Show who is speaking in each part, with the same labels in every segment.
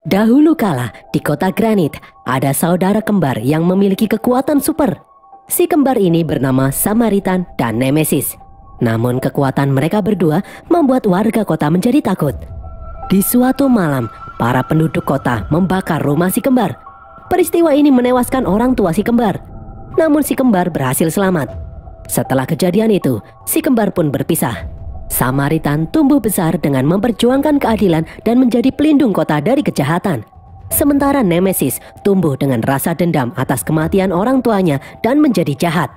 Speaker 1: Dahulu kala di kota Granit ada saudara kembar yang memiliki kekuatan super. Si kembar ini bernama Samaritan dan Nemesis. Namun kekuatan mereka berdua membuat warga kota menjadi takut. Di suatu malam, para penduduk kota membakar rumah si kembar. Peristiwa ini menewaskan orang tua si kembar. Namun si kembar berhasil selamat. Setelah kejadian itu, si kembar pun berpisah. Samaritan tumbuh besar dengan memperjuangkan keadilan dan menjadi pelindung kota dari kejahatan. Sementara Nemesis tumbuh dengan rasa dendam atas kematian orang tuanya dan menjadi jahat.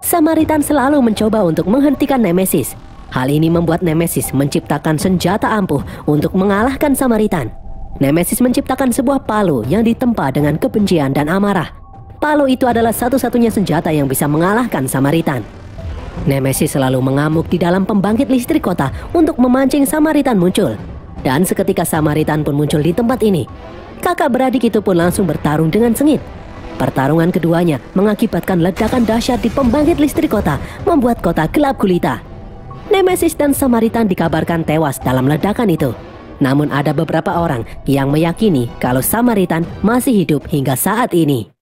Speaker 1: Samaritan selalu mencoba untuk menghentikan Nemesis. Hal ini membuat Nemesis menciptakan senjata ampuh untuk mengalahkan Samaritan. Nemesis menciptakan sebuah palu yang ditempa dengan kebencian dan amarah. Palu itu adalah satu-satunya senjata yang bisa mengalahkan Samaritan. Nemesis selalu mengamuk di dalam pembangkit listrik kota untuk memancing Samaritan muncul. Dan seketika Samaritan pun muncul di tempat ini. Kakak beradik itu pun langsung bertarung dengan sengit. Pertarungan keduanya mengakibatkan ledakan dahsyat di pembangkit listrik kota, membuat kota gelap gulita. Nemesis dan Samaritan dikabarkan tewas dalam ledakan itu. Namun ada beberapa orang yang meyakini kalau Samaritan masih hidup hingga saat ini.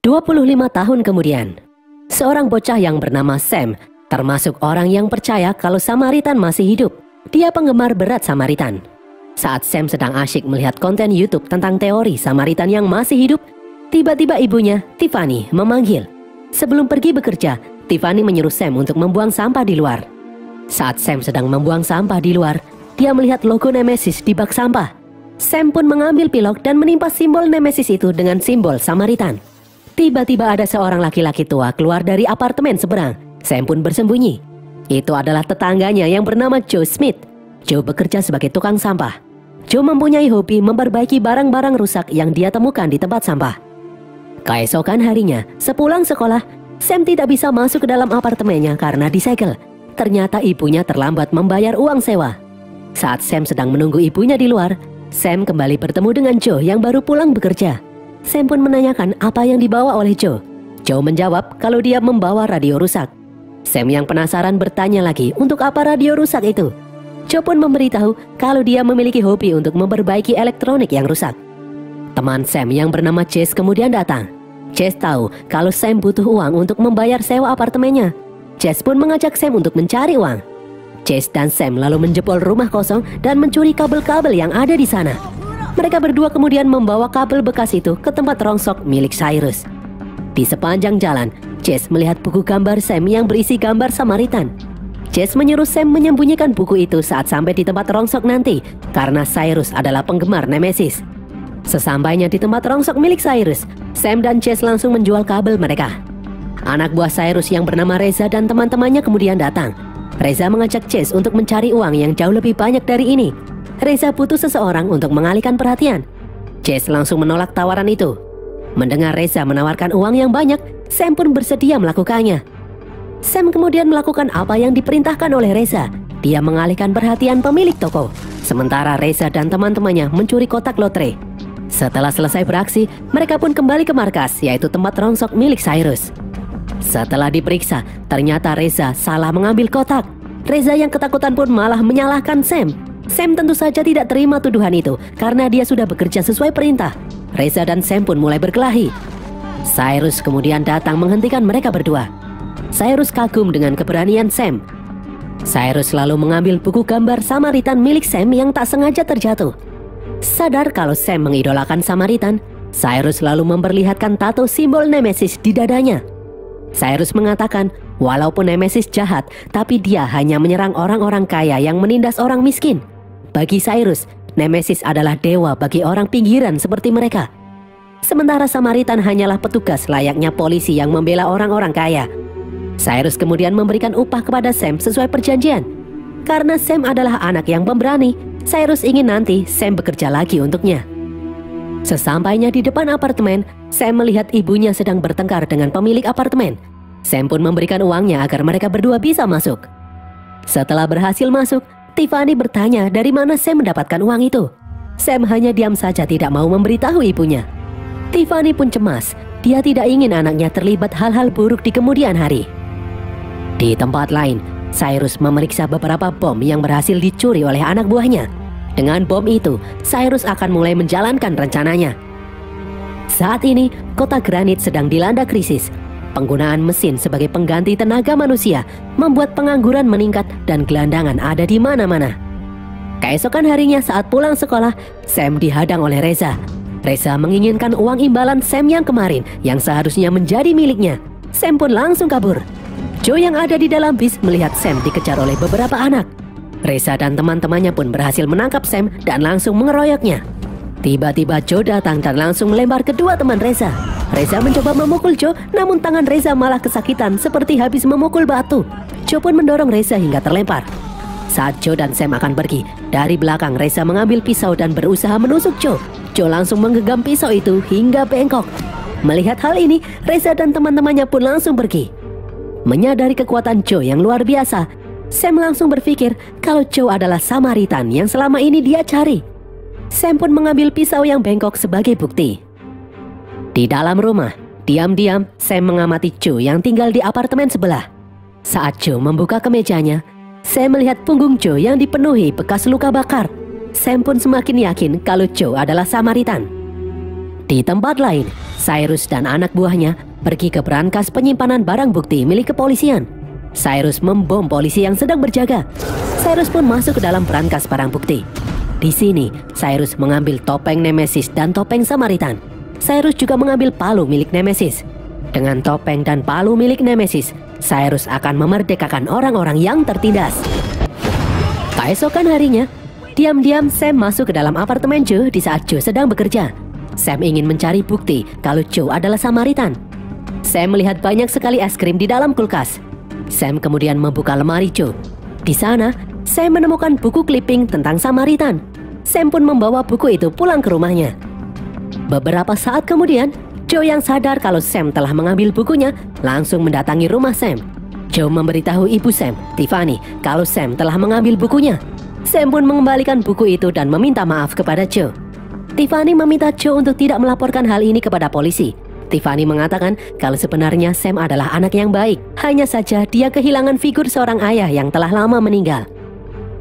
Speaker 1: 25 tahun kemudian, seorang bocah yang bernama Sam termasuk orang yang percaya kalau Samaritan masih hidup. Dia penggemar berat Samaritan. Saat Sam sedang asyik melihat konten YouTube tentang teori Samaritan yang masih hidup, tiba-tiba ibunya, Tiffany, memanggil. Sebelum pergi bekerja, Tiffany menyuruh Sam untuk membuang sampah di luar. Saat Sam sedang membuang sampah di luar, dia melihat logo Nemesis di bak sampah. Sam pun mengambil pilok dan menimpa simbol Nemesis itu dengan simbol Samaritan. Tiba-tiba ada seorang laki-laki tua keluar dari apartemen seberang. Sam pun bersembunyi. Itu adalah tetangganya yang bernama Joe Smith. Joe bekerja sebagai tukang sampah. Joe mempunyai hobi memperbaiki barang-barang rusak yang dia temukan di tempat sampah. Keesokan harinya, sepulang sekolah, Sam tidak bisa masuk ke dalam apartemennya karena disegel. Ternyata ibunya terlambat membayar uang sewa. Saat Sam sedang menunggu ibunya di luar, Sam kembali bertemu dengan Joe yang baru pulang bekerja. Sam pun menanyakan apa yang dibawa oleh Joe. Joe menjawab kalau dia membawa radio rusak. Sam yang penasaran bertanya lagi untuk apa radio rusak itu. Joe pun memberitahu kalau dia memiliki hobi untuk memperbaiki elektronik yang rusak. Teman Sam yang bernama Chase kemudian datang. Chase tahu kalau Sam butuh uang untuk membayar sewa apartemennya. Chase pun mengajak Sam untuk mencari uang. Chase dan Sam lalu menjebol rumah kosong dan mencuri kabel-kabel yang ada di sana. Mereka berdua kemudian membawa kabel bekas itu ke tempat rongsok milik Cyrus. Di sepanjang jalan, Chase melihat buku gambar Sam yang berisi gambar Samaritan. Chase menyuruh Sam menyembunyikan buku itu saat sampai di tempat rongsok nanti, karena Cyrus adalah penggemar Nemesis. Sesampainya di tempat rongsok milik Cyrus, Sam dan Chase langsung menjual kabel mereka. Anak buah Cyrus yang bernama Reza dan teman-temannya kemudian datang. Reza mengajak Chase untuk mencari uang yang jauh lebih banyak dari ini. Reza butuh seseorang untuk mengalihkan perhatian. Chase langsung menolak tawaran itu. Mendengar Reza menawarkan uang yang banyak, Sam pun bersedia melakukannya. Sam kemudian melakukan apa yang diperintahkan oleh Reza. Dia mengalihkan perhatian pemilik toko. Sementara Reza dan teman-temannya mencuri kotak lotre. Setelah selesai beraksi, mereka pun kembali ke markas, yaitu tempat rongsok milik Cyrus. Setelah diperiksa, ternyata Reza salah mengambil kotak. Reza yang ketakutan pun malah menyalahkan Sam. Sam tentu saja tidak terima tuduhan itu karena dia sudah bekerja sesuai perintah. Reza dan Sam pun mulai berkelahi. Cyrus kemudian datang menghentikan mereka berdua. Cyrus kagum dengan keberanian Sam. Cyrus lalu mengambil buku gambar Samaritan milik Sam yang tak sengaja terjatuh. Sadar kalau Sam mengidolakan Samaritan, Cyrus lalu memperlihatkan tato simbol Nemesis di dadanya. Cyrus mengatakan walaupun Nemesis jahat, tapi dia hanya menyerang orang-orang kaya yang menindas orang miskin. Bagi Cyrus, Nemesis adalah dewa bagi orang pinggiran seperti mereka. Sementara Samaritan hanyalah petugas layaknya polisi yang membela orang-orang kaya. Cyrus kemudian memberikan upah kepada Sam sesuai perjanjian. Karena Sam adalah anak yang pemberani, Cyrus ingin nanti Sam bekerja lagi untuknya. Sesampainya di depan apartemen, Sam melihat ibunya sedang bertengkar dengan pemilik apartemen. Sam pun memberikan uangnya agar mereka berdua bisa masuk. Setelah berhasil masuk, Tiffany bertanya dari mana Sam mendapatkan uang itu. Sam hanya diam saja tidak mau memberitahu ibunya. Tiffany pun cemas. Dia tidak ingin anaknya terlibat hal-hal buruk di kemudian hari. Di tempat lain, Cyrus memeriksa beberapa bom yang berhasil dicuri oleh anak buahnya. Dengan bom itu, Cyrus akan mulai menjalankan rencananya. Saat ini, kota Granit sedang dilanda krisis. Penggunaan mesin sebagai pengganti tenaga manusia membuat pengangguran meningkat dan gelandangan ada di mana-mana. Keesokan harinya saat pulang sekolah, Sam dihadang oleh Reza. Reza menginginkan uang imbalan Sam yang kemarin yang seharusnya menjadi miliknya. Sam pun langsung kabur. Joe yang ada di dalam bis melihat Sam dikejar oleh beberapa anak. Reza dan teman-temannya pun berhasil menangkap Sam dan langsung mengeroyoknya. Tiba-tiba Joe datang dan langsung melempar kedua teman Reza. Reza mencoba memukul Joe, namun tangan Reza malah kesakitan seperti habis memukul batu. Joe pun mendorong Reza hingga terlempar. Saat Joe dan Sam akan pergi, dari belakang Reza mengambil pisau dan berusaha menusuk Joe. Joe langsung menggenggam pisau itu hingga bengkok. Melihat hal ini, Reza dan teman-temannya pun langsung pergi. Menyadari kekuatan Joe yang luar biasa, Sam langsung berpikir kalau Joe adalah Samaritan yang selama ini dia cari. Sam pun mengambil pisau yang bengkok sebagai bukti. Di dalam rumah, diam-diam Sam mengamati Joe yang tinggal di apartemen sebelah. Saat Joe membuka kemejanya, Sam melihat punggung Joe yang dipenuhi bekas luka bakar. Sam pun semakin yakin kalau Joe adalah Samaritan. Di tempat lain, Cyrus dan anak buahnya pergi ke brankas penyimpanan barang bukti milik kepolisian. Cyrus membom polisi yang sedang berjaga. Cyrus pun masuk ke dalam brankas barang bukti. Di sini, Cyrus mengambil topeng Nemesis dan topeng Samaritan. Cyrus juga mengambil palu milik Nemesis. Dengan topeng dan palu milik Nemesis, Cyrus akan memerdekakan orang-orang yang tertindas. Keesokan harinya, diam-diam Sam masuk ke dalam apartemen Joe di saat Joe sedang bekerja. Sam ingin mencari bukti kalau Joe adalah Samaritan. Sam melihat banyak sekali es krim di dalam kulkas. Sam kemudian membuka lemari Joe. Di sana, Sam menemukan buku clipping tentang Samaritan. Sam pun membawa buku itu pulang ke rumahnya. Beberapa saat kemudian, Joe yang sadar kalau Sam telah mengambil bukunya langsung mendatangi rumah Sam. Joe memberitahu ibu Sam, Tiffany, kalau Sam telah mengambil bukunya. Sam pun mengembalikan buku itu dan meminta maaf kepada Joe. Tiffany meminta Joe untuk tidak melaporkan hal ini kepada polisi. Tiffany mengatakan kalau sebenarnya Sam adalah anak yang baik. Hanya saja dia kehilangan figur seorang ayah yang telah lama meninggal.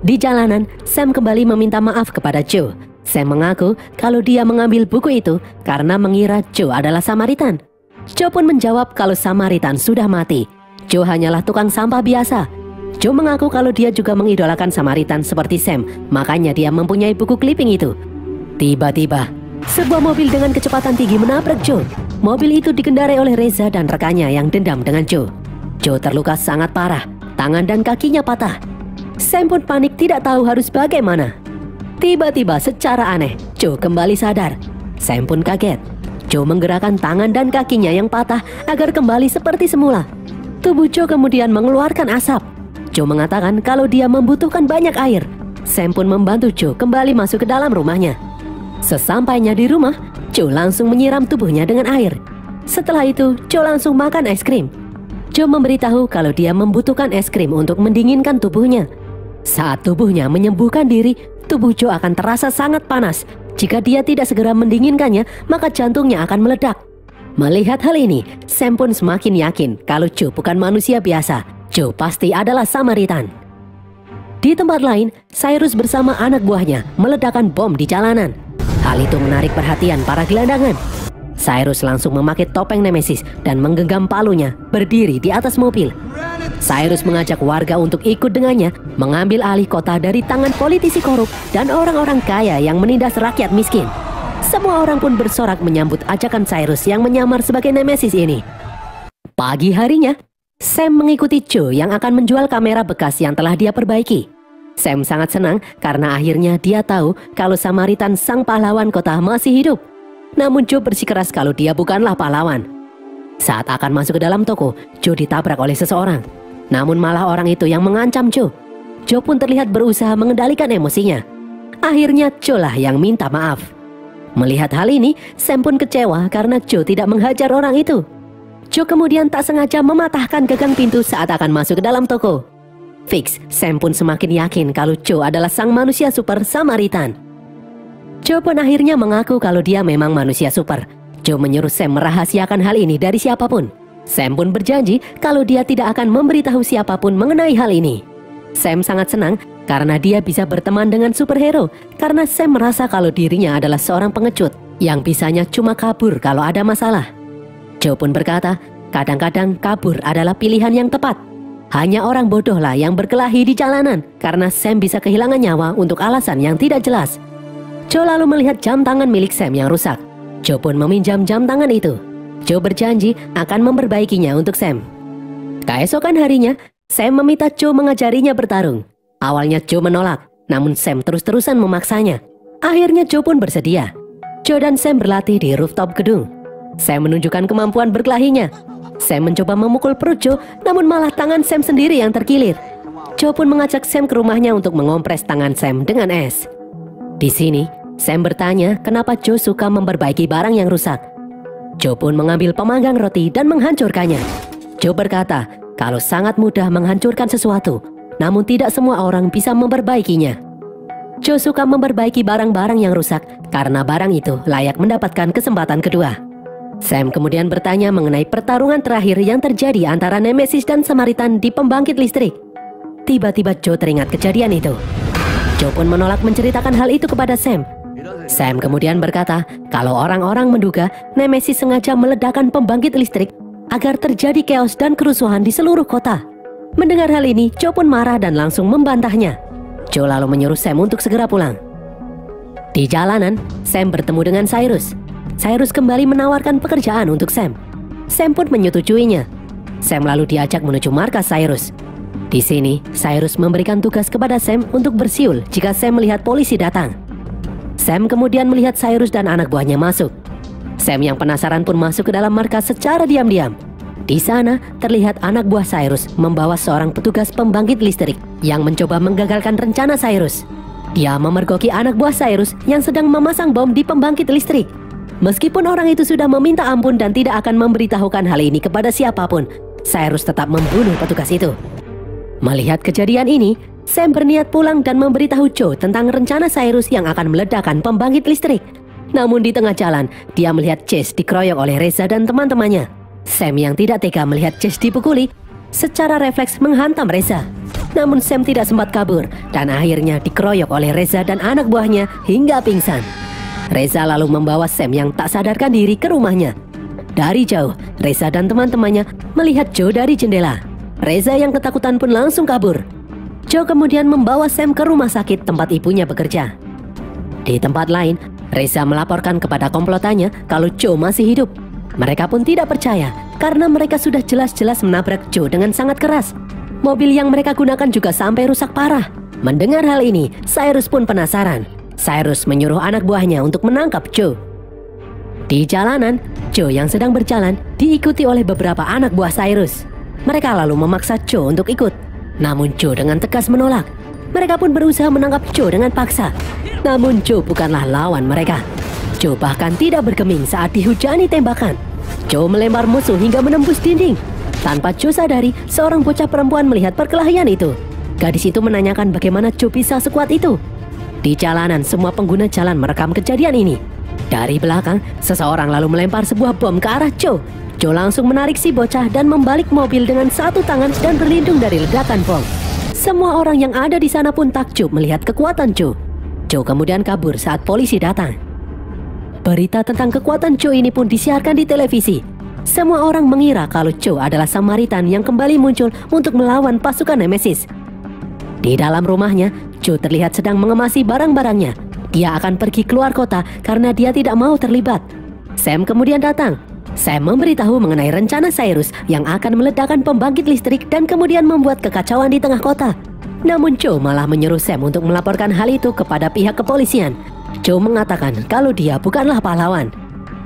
Speaker 1: Di jalanan, Sam kembali meminta maaf kepada Joe. Sam mengaku kalau dia mengambil buku itu karena mengira Joe adalah Samaritan. Joe pun menjawab kalau Samaritan sudah mati. Joe hanyalah tukang sampah biasa. Joe mengaku kalau dia juga mengidolakan Samaritan seperti Sam, makanya dia mempunyai buku clipping itu. Tiba-tiba, sebuah mobil dengan kecepatan tinggi menabrak Joe. Mobil itu dikendarai oleh Reza dan rekannya yang dendam dengan Joe. Joe terluka sangat parah, tangan dan kakinya patah. Sam pun panik tidak tahu harus bagaimana. Tiba-tiba secara aneh, Joe kembali sadar. Sam pun kaget. Joe menggerakkan tangan dan kakinya yang patah agar kembali seperti semula. Tubuh Joe kemudian mengeluarkan asap. Joe mengatakan kalau dia membutuhkan banyak air. Sam pun membantu Joe kembali masuk ke dalam rumahnya. Sesampainya di rumah, Joe langsung menyiram tubuhnya dengan air. Setelah itu, Joe langsung makan es krim. Joe memberitahu kalau dia membutuhkan es krim untuk mendinginkan tubuhnya. Saat tubuhnya menyembuhkan diri, tubuh Joe akan terasa sangat panas. Jika dia tidak segera mendinginkannya, maka jantungnya akan meledak. Melihat hal ini, Sam pun semakin yakin kalau Joe bukan manusia biasa. Joe pasti adalah Samaritan. Di tempat lain, Cyrus bersama anak buahnya meledakkan bom di jalanan. Hal itu menarik perhatian para gelandangan. Cyrus langsung memakai topeng Nemesis dan menggenggam palunya, berdiri di atas mobil. Cyrus mengajak warga untuk ikut dengannya mengambil alih kota dari tangan politisi korup dan orang-orang kaya yang menindas rakyat miskin. Semua orang pun bersorak menyambut ajakan Cyrus yang menyamar sebagai Nemesis ini. Pagi harinya, Sam mengikuti Joe yang akan menjual kamera bekas yang telah dia perbaiki. Sam sangat senang karena akhirnya dia tahu kalau Samaritan sang pahlawan kota masih hidup. Namun Joe bersikeras kalau dia bukanlah pahlawan. Saat akan masuk ke dalam toko, Joe ditabrak oleh seseorang. Namun malah orang itu yang mengancam Joe. Joe pun terlihat berusaha mengendalikan emosinya. Akhirnya Joe lah yang minta maaf. Melihat hal ini, Sam pun kecewa karena Joe tidak menghajar orang itu. Joe kemudian tak sengaja mematahkan gagang pintu saat akan masuk ke dalam toko. Fix, Sam pun semakin yakin kalau Joe adalah sang manusia super Samaritan. Joe pun akhirnya mengaku kalau dia memang manusia super. Joe menyuruh Sam merahasiakan hal ini dari siapapun. Sam pun berjanji kalau dia tidak akan memberitahu siapapun mengenai hal ini. Sam sangat senang karena dia bisa berteman dengan superhero, karena Sam merasa kalau dirinya adalah seorang pengecut yang bisanya cuma kabur kalau ada masalah. Joe pun berkata, kadang-kadang kabur adalah pilihan yang tepat. Hanya orang bodohlah yang berkelahi di jalanan karena Sam bisa kehilangan nyawa untuk alasan yang tidak jelas. Joe lalu melihat jam tangan milik Sam yang rusak. Joe pun meminjam jam tangan itu. Joe berjanji akan memperbaikinya untuk Sam. Keesokan harinya, Sam meminta Joe mengajarinya bertarung. Awalnya Joe menolak, namun Sam terus-terusan memaksanya. Akhirnya Joe pun bersedia. Joe dan Sam berlatih di rooftop gedung. Sam menunjukkan kemampuan berkelahinya. Sam mencoba memukul perut Joe, namun malah tangan Sam sendiri yang terkilir. Joe pun mengajak Sam ke rumahnya untuk mengompres tangan Sam dengan es. Di sini, Sam bertanya kenapa Joe suka memperbaiki barang yang rusak. Joe pun mengambil pemanggang roti dan menghancurkannya. Joe berkata kalau sangat mudah menghancurkan sesuatu, namun tidak semua orang bisa memperbaikinya. Joe suka memperbaiki barang-barang yang rusak karena barang itu layak mendapatkan kesempatan kedua. Sam kemudian bertanya mengenai pertarungan terakhir yang terjadi antara Nemesis dan Samaritan di pembangkit listrik. Tiba-tiba Joe teringat kejadian itu. Joe pun menolak menceritakan hal itu kepada Sam. Sam kemudian berkata kalau orang-orang menduga Nemesis sengaja meledakkan pembangkit listrik agar terjadi chaos dan kerusuhan di seluruh kota. Mendengar hal ini, Joe pun marah dan langsung membantahnya. Joe lalu menyuruh Sam untuk segera pulang. Di jalanan, Sam bertemu dengan Cyrus. Cyrus kembali menawarkan pekerjaan untuk Sam. Sam pun menyetujuinya. Sam lalu diajak menuju markas Cyrus. Di sini, Cyrus memberikan tugas kepada Sam untuk bersiul jika Sam melihat polisi datang. Sam kemudian melihat Cyrus dan anak buahnya masuk. Sam yang penasaran pun masuk ke dalam markas secara diam-diam. Di sana terlihat anak buah Cyrus membawa seorang petugas pembangkit listrik yang mencoba menggagalkan rencana Cyrus. Dia memergoki anak buah Cyrus yang sedang memasang bom di pembangkit listrik. Meskipun orang itu sudah meminta ampun dan tidak akan memberitahukan hal ini kepada siapapun, Cyrus tetap membunuh petugas itu. Melihat kejadian ini, Sam berniat pulang dan memberitahu Joe tentang rencana Cyrus yang akan meledakkan pembangkit listrik. Namun di tengah jalan, dia melihat Chase dikeroyok oleh Reza dan teman-temannya. Sam yang tidak tega melihat Chase dipukuli, secara refleks menghantam Reza. Namun Sam tidak sempat kabur dan akhirnya dikeroyok oleh Reza dan anak buahnya hingga pingsan. Reza lalu membawa Sam yang tak sadarkan diri ke rumahnya. Dari jauh, Reza dan teman-temannya melihat Joe dari jendela. Reza yang ketakutan pun langsung kabur. Joe kemudian membawa Sam ke rumah sakit tempat ibunya bekerja. Di tempat lain, Reza melaporkan kepada komplotannya kalau Joe masih hidup. Mereka pun tidak percaya karena mereka sudah jelas-jelas menabrak Joe dengan sangat keras. Mobil yang mereka gunakan juga sampai rusak parah. Mendengar hal ini, Cyrus pun penasaran. Cyrus menyuruh anak buahnya untuk menangkap Joe. Di jalanan, Joe yang sedang berjalan diikuti oleh beberapa anak buah Cyrus. Mereka lalu memaksa Joe untuk ikut. Namun Joe dengan tegas menolak. Mereka pun berusaha menangkap Joe dengan paksa. Namun Joe bukanlah lawan mereka. Joe bahkan tidak bergeming saat dihujani tembakan. Joe melempar musuh hingga menembus dinding. Tanpa Joe sadari, seorang bocah perempuan melihat perkelahian itu. Gadis itu menanyakan bagaimana Joe bisa sekuat itu. Di jalanan, semua pengguna jalan merekam kejadian ini. Dari belakang, seseorang lalu melempar sebuah bom ke arah Joe. Joe langsung menarik si bocah dan membalik mobil dengan satu tangan dan berlindung dari ledakan bom. Semua orang yang ada di sana pun takjub melihat kekuatan Joe. Joe kemudian kabur saat polisi datang. Berita tentang kekuatan Joe ini pun disiarkan di televisi. Semua orang mengira kalau Joe adalah Samaritan yang kembali muncul untuk melawan pasukan Nemesis. Di dalam rumahnya, Joe terlihat sedang mengemasi barang-barangnya. Dia akan pergi keluar kota karena dia tidak mau terlibat. Sam kemudian datang. Sam memberitahu mengenai rencana Cyrus yang akan meledakkan pembangkit listrik dan kemudian membuat kekacauan di tengah kota. Namun Joe malah menyuruh Sam untuk melaporkan hal itu kepada pihak kepolisian. Joe mengatakan kalau dia bukanlah pahlawan.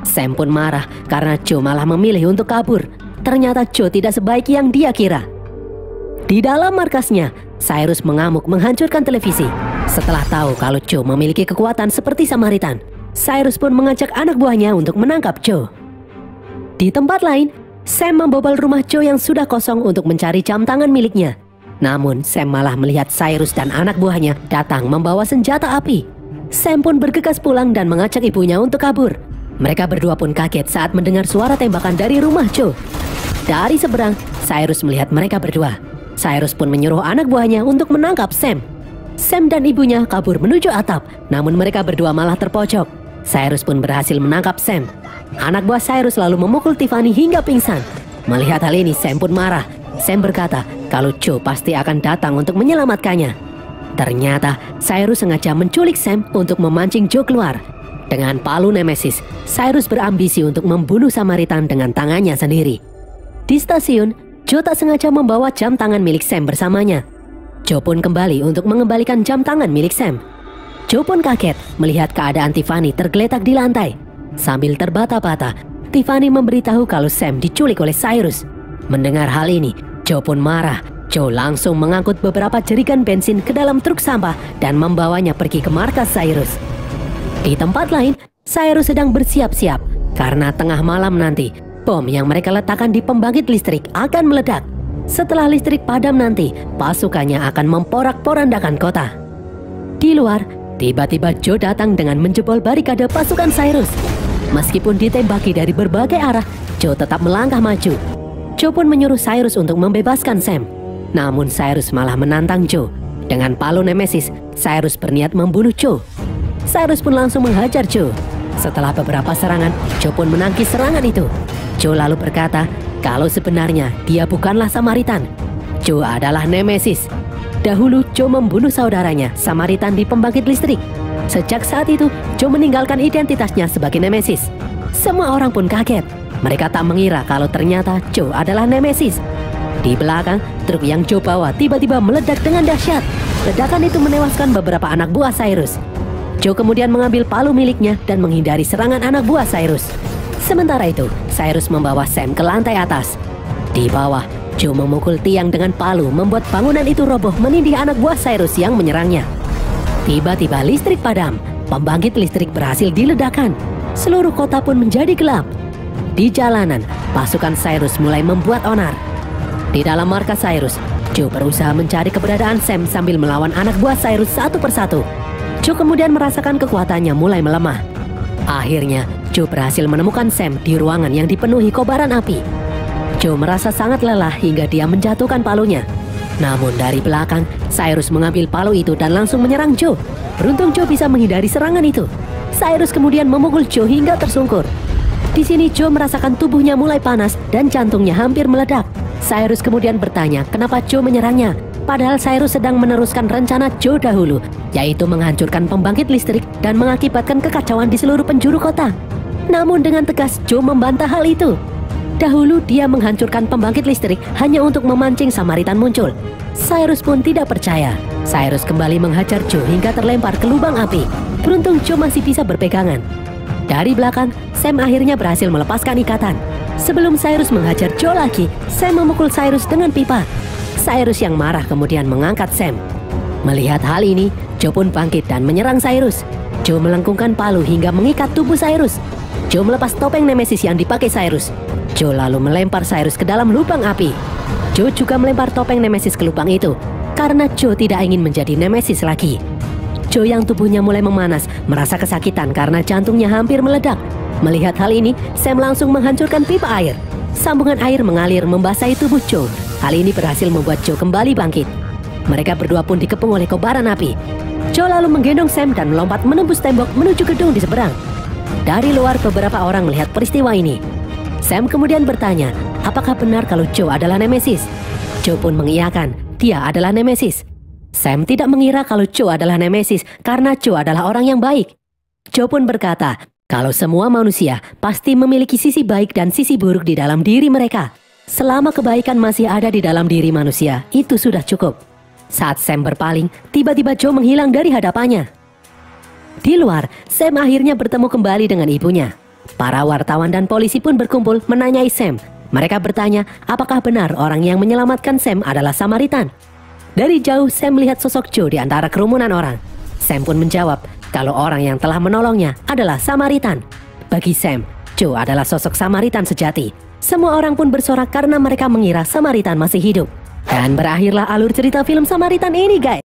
Speaker 1: Sam pun marah karena Joe malah memilih untuk kabur. Ternyata Joe tidak sebaik yang dia kira. Di dalam markasnya, Cyrus mengamuk menghancurkan televisi. Setelah tahu kalau Joe memiliki kekuatan seperti Samaritan, Cyrus pun mengajak anak buahnya untuk menangkap Joe. Di tempat lain, Sam membobol rumah Joe yang sudah kosong untuk mencari jam tangan miliknya. Namun Sam malah melihat Cyrus dan anak buahnya datang membawa senjata api. Sam pun bergegas pulang dan mengajak ibunya untuk kabur. Mereka berdua pun kaget saat mendengar suara tembakan dari rumah Joe. Dari seberang, Cyrus melihat mereka berdua. Cyrus pun menyuruh anak buahnya untuk menangkap Sam. Sam dan ibunya kabur menuju atap, namun mereka berdua malah terpojok. Cyrus pun berhasil menangkap Sam. Anak buah Cyrus lalu memukul Tiffany hingga pingsan. Melihat hal ini, Sam pun marah. Sam berkata kalau Joe pasti akan datang untuk menyelamatkannya. Ternyata Cyrus sengaja menculik Sam untuk memancing Joe keluar. Dengan palu Nemesis, Cyrus berambisi untuk membunuh Samaritan dengan tangannya sendiri. Di stasiun, Joe tak sengaja membawa jam tangan milik Sam bersamanya. Joe pun kembali untuk mengembalikan jam tangan milik Sam. Joe pun kaget melihat keadaan Tiffany tergeletak di lantai. Sambil terbata-bata, Tiffany memberitahu kalau Sam diculik oleh Cyrus. Mendengar hal ini, Joe pun marah. Joe langsung mengangkut beberapa jerigen bensin ke dalam truk sampah dan membawanya pergi ke markas Cyrus. Di tempat lain, Cyrus sedang bersiap-siap karena tengah malam nanti bom yang mereka letakkan di pembangkit listrik akan meledak. Setelah listrik padam nanti, pasukannya akan memporak-porandakan kota. Di luar, tiba-tiba Joe datang dengan menjebol barikade pasukan Cyrus. Meskipun ditembaki dari berbagai arah, Joe tetap melangkah maju. Joe pun menyuruh Cyrus untuk membebaskan Sam. Namun Cyrus malah menantang Joe. Dengan palu Nemesis, Cyrus berniat membunuh Joe. Cyrus pun langsung menghajar Joe. Setelah beberapa serangan, Joe pun menangkis serangan itu. Joe lalu berkata kalau sebenarnya dia bukanlah Samaritan. Joe adalah Nemesis. Dahulu Joe membunuh saudaranya, Samaritan, di pembangkit listrik. Sejak saat itu, Joe meninggalkan identitasnya sebagai Nemesis. Semua orang pun kaget. Mereka tak mengira kalau ternyata Joe adalah Nemesis. Di belakang, truk yang Joe bawa tiba-tiba meledak dengan dahsyat. Ledakan itu menewaskan beberapa anak buah Cyrus. Joe kemudian mengambil palu miliknya dan menghindari serangan anak buah Cyrus. Sementara itu, Cyrus membawa Sam ke lantai atas. Di bawah, Joe memukul tiang dengan palu membuat bangunan itu roboh menindih anak buah Cyrus yang menyerangnya. Tiba-tiba listrik padam. Pembangkit listrik berhasil diledakkan. Seluruh kota pun menjadi gelap. Di jalanan, pasukan Cyrus mulai membuat onar. Di dalam markas Cyrus, Joe berusaha mencari keberadaan Sam sambil melawan anak buah Cyrus satu persatu. Joe kemudian merasakan kekuatannya mulai melemah. Akhirnya, Joe berhasil menemukan Sam di ruangan yang dipenuhi kobaran api. Joe merasa sangat lelah hingga dia menjatuhkan palunya. Namun dari belakang, Cyrus mengambil palu itu dan langsung menyerang Joe. Beruntung Joe bisa menghindari serangan itu. Cyrus kemudian memukul Joe hingga tersungkur. Di sini Joe merasakan tubuhnya mulai panas dan jantungnya hampir meledak. Cyrus kemudian bertanya kenapa Joe menyerangnya. Padahal Cyrus sedang meneruskan rencana Joe dahulu, yaitu menghancurkan pembangkit listrik dan mengakibatkan kekacauan di seluruh penjuru kota. Namun dengan tegas Joe membantah hal itu. Dahulu dia menghancurkan pembangkit listrik hanya untuk memancing Samaritan muncul. Cyrus pun tidak percaya. Cyrus kembali menghajar Joe hingga terlempar ke lubang api. Beruntung Joe masih bisa berpegangan. Dari belakang, Sam akhirnya berhasil melepaskan ikatan. Sebelum Cyrus menghajar Joe lagi, Sam memukul Cyrus dengan pipa. Cyrus yang marah kemudian mengangkat Sam. Melihat hal ini, Joe pun bangkit dan menyerang Cyrus. Joe melengkungkan palu hingga mengikat tubuh Cyrus. Joe melepas topeng Nemesis yang dipakai Cyrus. Joe lalu melempar Cyrus ke dalam lubang api. Joe juga melempar topeng Nemesis ke lubang itu karena Joe tidak ingin menjadi Nemesis lagi. Joe yang tubuhnya mulai memanas merasa kesakitan karena jantungnya hampir meledak. Melihat hal ini, Sam langsung menghancurkan pipa air. Sambungan air mengalir membasahi tubuh Joe. Hal ini berhasil membuat Joe kembali bangkit. Mereka berdua pun dikepung oleh kobaran api. Joe lalu menggendong Sam dan melompat menembus tembok menuju gedung di seberang. Dari luar, beberapa orang melihat peristiwa ini. Sam kemudian bertanya, apakah benar kalau Joe adalah Nemesis? Joe pun mengiyakan, dia adalah Nemesis. Sam tidak mengira kalau Joe adalah Nemesis karena Joe adalah orang yang baik. Joe pun berkata, kalau semua manusia pasti memiliki sisi baik dan sisi buruk di dalam diri mereka. Selama kebaikan masih ada di dalam diri manusia, itu sudah cukup. Saat Sam berpaling, tiba-tiba Joe menghilang dari hadapannya. Di luar, Sam akhirnya bertemu kembali dengan ibunya. Para wartawan dan polisi pun berkumpul menanyai Sam. Mereka bertanya, apakah benar orang yang menyelamatkan Sam adalah Samaritan? Dari jauh, Sam melihat sosok Joe di antara kerumunan orang. Sam pun menjawab, kalau orang yang telah menolongnya adalah Samaritan. Bagi Sam, Joe adalah sosok Samaritan sejati. Semua orang pun bersorak karena mereka mengira Samaritan masih hidup. Dan berakhirlah alur cerita film Samaritan ini, guys.